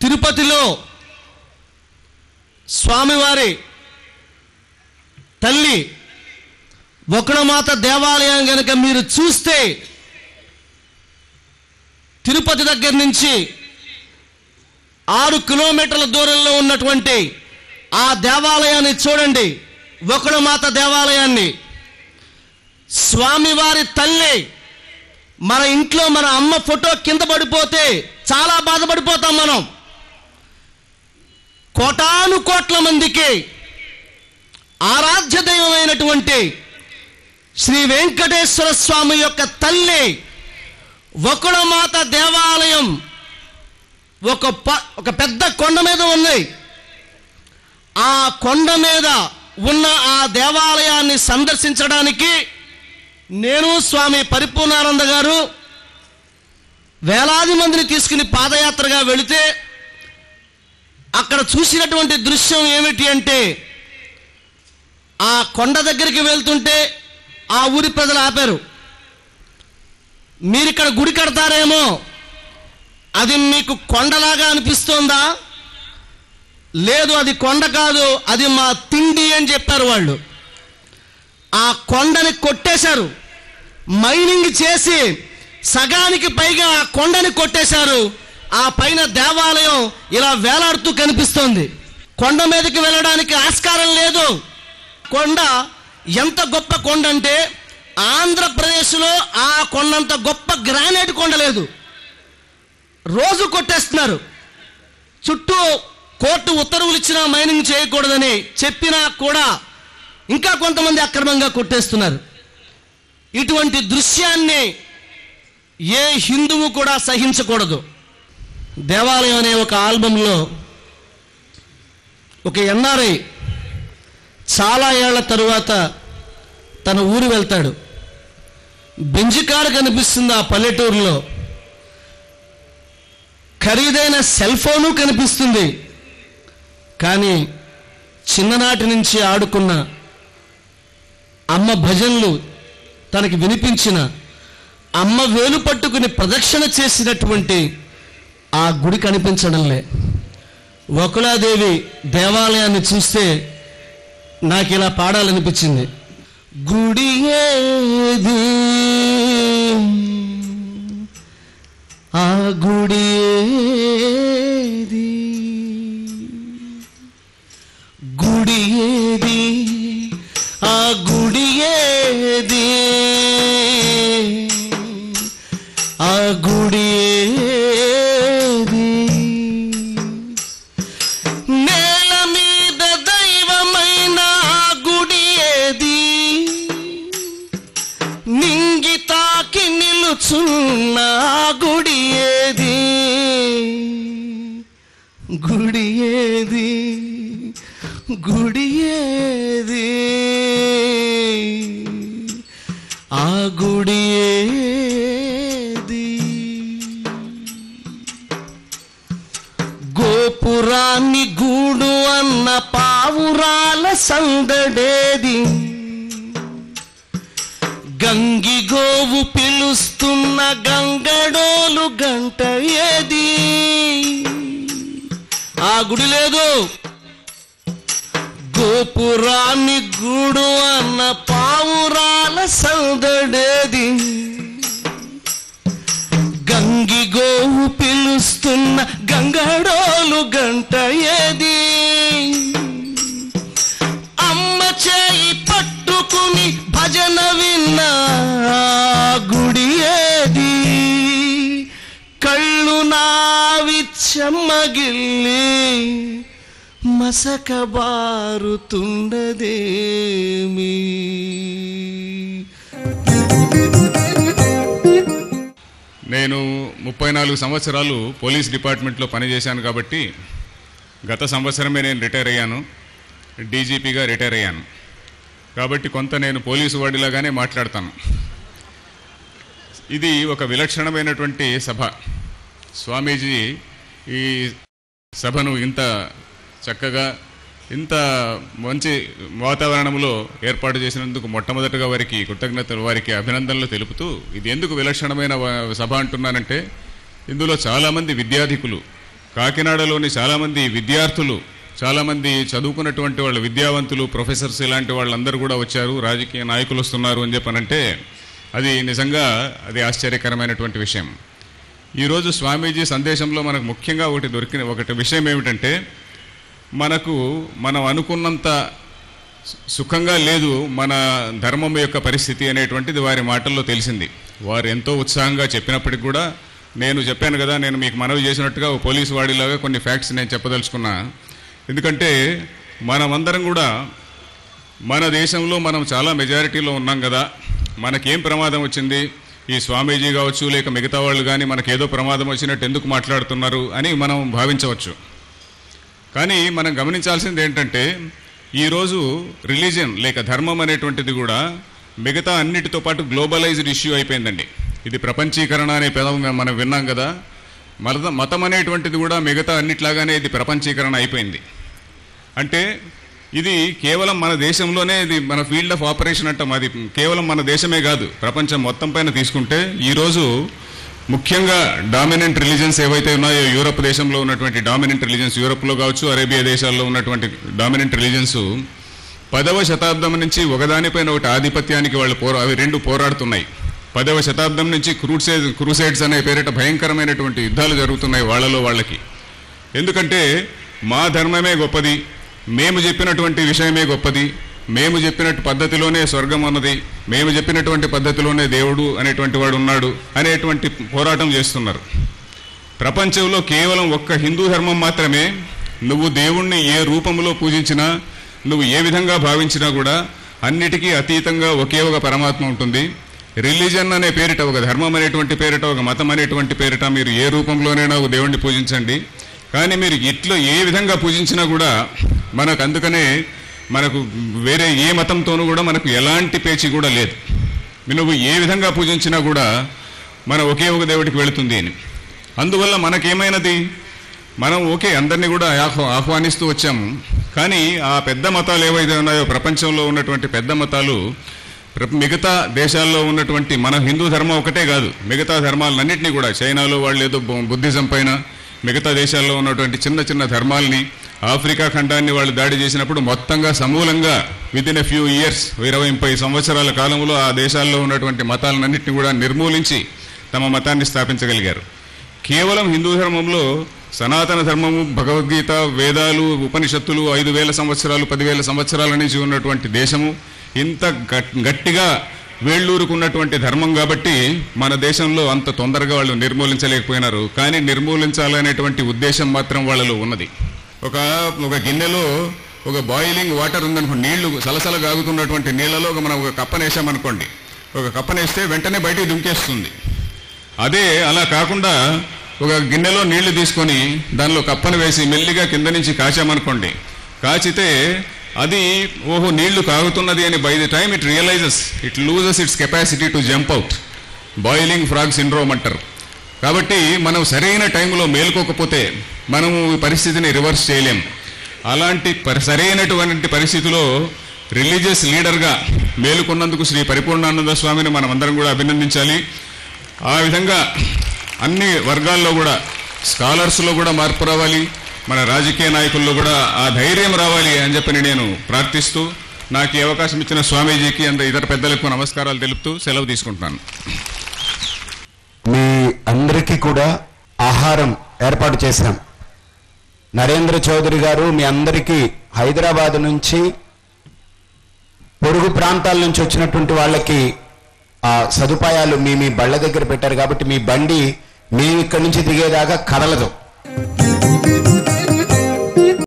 తిరుపతిలో స్వామివారి తల్లి వకుళమాత దేవాలయం గనుక మీరు చూస్తే తిరుపతి దగ్గర నుంచి 6 కిలోమీటర్ల దూరంలో ఉన్నటువంటి ఆ దేవాలయాన్ని చూడండి. వకుళమాత దేవాలయాన్ని. స్వామివారి తల్లి మన ఇంట్లో మన అమ్మ ఫోటో కింద పడిపోతే చాలా బాధపడిపోతాం మనం. కోటాను కోట్ల మందికి ఆరాధ్య దైవమైనటువంటి శ్రీ వెంకటేశ్వర స్వామి యొక్క తల్లి వకుళమాత దేవాలయం ఒక పెద్ద కొండ మీద ఉంది. ఆ కొండ మీద ఉన్న ఆ దేవాలయాన్ని సందర్శించడానికి నేను స్వామి పరిపూర్ణానంద గారు వేలాది మందిని తీసుకుని పాదయాత్రగా వెళితే అక్కడ చూసినటువంటి దృశ్యం ఏమిటి అంటే, ఆ కొండ దగ్గరికి వెళ్తుంటే ఆ ఊరి ప్రజలు ఆపారు. మీరిక్కడ గుడి కడతారేమో, అది మీకు కొండలాగా అనిపిస్తోందా? లేదు, అది కొండ కాదు, అది మా తిండి అని చెప్పారు వాళ్ళు. ఆ కొండని కొట్టేశారు, మైనింగ్ చేసి సగానికి పైగా ఆ కొండని కొట్టేశారు. ఆ పైన దేవాలయం ఇలా వేలాడుతూ కనిపిస్తోంది. కొండ మీదకి వెళ్ళడానికి ఆస్కారం లేదు. కొండ ఎంత గొప్ప కొండ అంటే ఆంధ్రప్రదేశ్లో ఆ కొండంత గొప్ప గ్రానైట్ కొండ లేదు. రోజు కొట్టేస్తున్నారు. చుట్టూ కోర్టు ఉత్తర్వులు ఇచ్చినా మైనింగ్ చేయకూడదని చెప్పినా కూడా ఇంకా కొంతమంది అక్రమంగా కొట్టేస్తున్నారు. ఇటువంటి దృశ్యాన్ని ఏ హిందువు కూడా సహించకూడదు. దేవాలయం అనే ఒక ఆల్బంలో ఒక ఎన్ఆర్ఐ చాలా ఏళ్ల తరువాత తన ఊరు వెళ్తాడు. బెంజి కారు కనిపిస్తుంది ఆ పల్లెటూరులో, ఖరీదైన సెల్ ఫోను కనిపిస్తుంది. కానీ చిన్ననాటి నుంచి ఆడుకున్న అమ్మ భజనలు తనకి వినిపించిన, అమ్మ వేలు పట్టుకుని ప్రదక్షిణ చేసినటువంటి ఆ గుడి కనిపించడంలే. వకుళాదేవి దేవాలయాన్ని చూస్తే నాకు ఇలా పాడాలనిపించింది. గుడి ఏది, ఆ గుడి ఏది, గుడి ఏది, ఆ గుడి ఏది, ఆ గుడి ఏది, నేల మీద దైవమైన ఆ గుడి ఏది, నింగి తాకి నిలుచున్న ఆ గుడి ఏది, గుడి ఏది, గుడి ఏది, ఆ గుడి ఏది. గోపురాన్ని గూడు అన్న పావురాల సందడేది, గంగి గోవు పిలుస్తున్న గంగడోలు గంట ఏది, ఆ గుడి లేదు. గోపురాన్ని గూడు అన్న పావురాల సందడేది, గంగి గోవు పిలుస్తున్న గంగడోలు గంట ఏది, అమ్మ చేయి పట్టుకుని భజన విన్న గుడి ఏది, కళ్ళు నావి చెమ్మగిల్లి మసక బారుతుండదేమి. నేను 34 సంవత్సరాలు పోలీస్ డిపార్ట్మెంట్లో పనిచేశాను కాబట్టి గత సంవత్సరమే నేను రిటైర్ అయ్యాను, డీజీపీగా రిటైర్ అయ్యాను. కాబట్టి కొంత నేను పోలీసు వాడిలాగానే మాట్లాడతాను. ఇది ఒక విలక్షణమైనటువంటి సభ. స్వామీజీ ఈ సభను ఇంత చక్కగా ఇంత మంచి వాతావరణంలో ఏర్పాటు చేసినందుకు మొట్టమొదటగా వారికి కృతజ్ఞతలు, వారికి అభినందనలు తెలుపుతూ, ఇది ఎందుకు విలక్షణమైన సభ అంటున్నానంటే ఇందులో చాలామంది విద్యాధికులు కాకినాడలోని చాలామంది విద్యార్థులు, చాలామంది చదువుకున్నటువంటి వాళ్ళ విద్యావంతులు, ప్రొఫెసర్స్ ఇలాంటి వాళ్ళందరూ కూడా వచ్చారు, రాజకీయ నాయకులు వస్తున్నారు అని చెప్పనంటే అది నిజంగా అది ఆశ్చర్యకరమైనటువంటి విషయం. ఈరోజు స్వామీజీ సందేశంలో మనకు ముఖ్యంగా ఒకటి విషయం ఏమిటంటే, మనం అనుకున్నంత సుఖంగా లేదు మన ధర్మం యొక్క పరిస్థితి అనేటువంటిది వారి మాటల్లో తెలిసింది. వారు ఎంతో ఉత్సాహంగా చెప్పినప్పటికి కూడా నేను చెప్పాను కదా, నేను మీకు మనవి చేసినట్టుగా పోలీసు వాడిలాగా కొన్ని ఫ్యాక్ట్స్ నేను చెప్పదలుచుకున్నా. ఎందుకంటే మనమందరం కూడా మన దేశంలో మనం చాలా మెజారిటీలో ఉన్నాం కదా, మనకేం ప్రమాదం వచ్చింది, ఈ స్వామీజీ కావచ్చు లేక మిగతా వాళ్ళు కానీ మనకేదో ప్రమాదం వచ్చినట్టు ఎందుకు మాట్లాడుతున్నారు అని మనం భావించవచ్చు. కానీ మనం గమనించాల్సింది ఏంటంటే, ఈరోజు రిలీజియన్ లేక ధర్మం అనేటువంటిది కూడా మిగతా అన్నిటితో పాటు గ్లోబలైజ్డ్ ఇష్యూ అయిపోయిందండి. ఇది ప్రపంచీకరణ అనే పదం మనం విన్నాం కదా. మతం అనేటువంటిది కూడా మిగతా అన్నిట్లాగానే ఇది ప్రపంచీకరణ అయిపోయింది. అంటే ఇది కేవలం మన దేశంలోనే, ఇది మన ఫీల్డ్ ఆఫ్ ఆపరేషన్ అంటాం, అది కేవలం మన దేశమే కాదు, ప్రపంచం మొత్తం పైన తీసుకుంటే ఈరోజు ముఖ్యంగా డామినెంట్ రిలీజన్స్ ఏవైతే ఉన్నాయో, యూరప్ దేశంలో ఉన్నటువంటి డామినెంట్ రిలీజన్స్, యూరప్లో కావచ్చు అరేబియా దేశాల్లో ఉన్నటువంటి డామినెంట్ రిలీజన్స్ 10వ శతాబ్దం నుంచి ఒకదానిపైన ఒకటి ఆధిపత్యానికి అవి రెండు పోరాడుతున్నాయి. 10వ శతాబ్దం నుంచి క్రూసేడ్స్ అనే పేరిట భయంకరమైనటువంటి యుద్ధాలు జరుగుతున్నాయి వాళ్ళకి. ఎందుకంటే మా ధర్మమే గొప్పది, మేము చెప్పినటువంటి విషయమే గొప్పది, మేము చెప్పినట్టు పద్ధతిలోనే స్వర్గం ఉన్నది, మేము చెప్పినటువంటి పద్ధతిలోనే దేవుడు అనేటువంటి వాడు ఉన్నాడు అనేటువంటి పోరాటం చేస్తున్నారు. ప్రపంచంలో కేవలం ఒక్క హిందూ ధర్మం మాత్రమే నువ్వు దేవుణ్ణి ఏ రూపంలో పూజించినా, నువ్వు ఏ విధంగా భావించినా కూడా అన్నిటికీ అతీతంగా ఒకే ఒక పరమాత్మ ఉంటుంది. రిలీజన్ అనే పేరిట, ఒక ధర్మం అనేటువంటి పేరిట, ఒక మతం అనేటువంటి పేరిట మీరు ఏ రూపంలోనైనా ఒక దేవుణ్ణి పూజించండి, కానీ మీరు ఇట్లా ఏ విధంగా పూజించినా కూడా అందుకనే మనకు వేరే ఏ మతంతోనూ కూడా మనకు ఎలాంటి పేచీ కూడా లేదు. నువ్వు ఏ విధంగా పూజించినా కూడా మన ఒకే ఒక దేవుడికి వెళుతుంది అని. అందువల్ల మనకేమైనది, మనం ఓకే అందరినీ కూడా ఆహ్వానిస్తూ వచ్చాము, కానీ ఆ పెద్ద మతాలు ఏవైతే ఉన్నాయో, ప్రపంచంలో ఉన్నటువంటి పెద్ద మతాలు, మిగతా దేశాల్లో ఉన్నటువంటి మన హిందూ ధర్మం ఒకటే కాదు, మిగతా ధర్మాలన్నింటినీ కూడా, చైనాలో వాళ్ళు ఏదో బుద్ధిజం పైన, మిగతా దేశాల్లో ఉన్నటువంటి చిన్న చిన్న ధర్మాలని, ఆఫ్రికా ఖండాన్ని వాళ్ళు దాడి చేసినప్పుడు మొత్తంగా సమూలంగా విదిన్ ఎ ఫ్యూ ఇయర్స్, 20-30 సంవత్సరాల కాలంలో ఆ దేశాల్లో ఉన్నటువంటి మతాలన్నింటినీ కూడా నిర్మూలించి తమ మతాన్ని స్థాపించగలిగారు. కేవలం హిందూ ధర్మంలో సనాతన ధర్మము, భగవద్గీత, వేదాలు, ఉపనిషత్తులు 5,000 సంవత్సరాలు 10,000 సంవత్సరాల నుంచి ఉన్నటువంటి దేశము, ఇంత గట్టిగా వేళ్ళూరుకున్నటువంటి ధర్మం కాబట్టి మన దేశంలో అంత తొందరగా వాళ్ళు నిర్మూలించలేకపోయినారు. కానీ నిర్మూలించాలనేటువంటి ఉద్దేశం మాత్రం వాళ్ళలో ఉన్నది. ఒక గిన్నెలో ఒక బాయిలింగ్ వాటర్ ఉందనుకోండి, నీళ్లు సలసల గాగుతున్నటువంటి నీళ్లలో మనం ఒక కప్పనేసామనుకోండి, ఒక కప్పనేస్తే వెంటనే బయటికి దుంకేస్తుంది. అదే అలా కాకుండా ఒక గిన్నెలో నీళ్లు తీసుకొని దానిలో కప్పను వేసి మెల్లిగా కింద నుంచి కాచామనుకోండి, కాచితే అది ఓహో నీళ్లు కాగుతున్నది అని by the time it realizes, it loses its capacity to jump out. Boiling frog syndrome అంటారు. కాబట్టి మనం సరైన టైంలో మేల్కోకపోతే మనము ఈ పరిస్థితిని రివర్స్ చేయలేం. అలాంటి సరైనటువంటి పరిస్థితిలో రిలీజియస్ లీడర్గా మేలుకున్నందుకు శ్రీ పరిపూర్ణానంద స్వామిని మనం అందరం కూడా అభినందించాలి. ఆ విధంగా అన్ని వర్గాల్లో కూడా, స్కాలర్స్లో కూడా మార్పు రావాలి, మన రాజకీయ నాయకుల్లో కూడా ఆ ధైర్యం రావాలి అని చెప్పి నేను ప్రార్థిస్తూ, నాకు ఈ అవకాశం ఇచ్చిన స్వామీజీకి ఇతర పెద్దలకు నమస్కారాలు తెలుపుతూ సెలవు తీసుకుంటున్నాను. మీ అందరికీ కూడా ఆహారం ఏర్పాటు చేశాం. నరేంద్ర చౌదరి గారు మీ అందరికీ హైదరాబాద్ నుంచి, పొరుగు ప్రాంతాల నుంచి వచ్చినటువంటి వాళ్ళకి ఆ సదుపాయాలు మీ బళ్ళ దగ్గర పెట్టారు కాబట్టి మీ బండి మేము ఇక్కడి నుంచి దిగేదాకా కదలదు.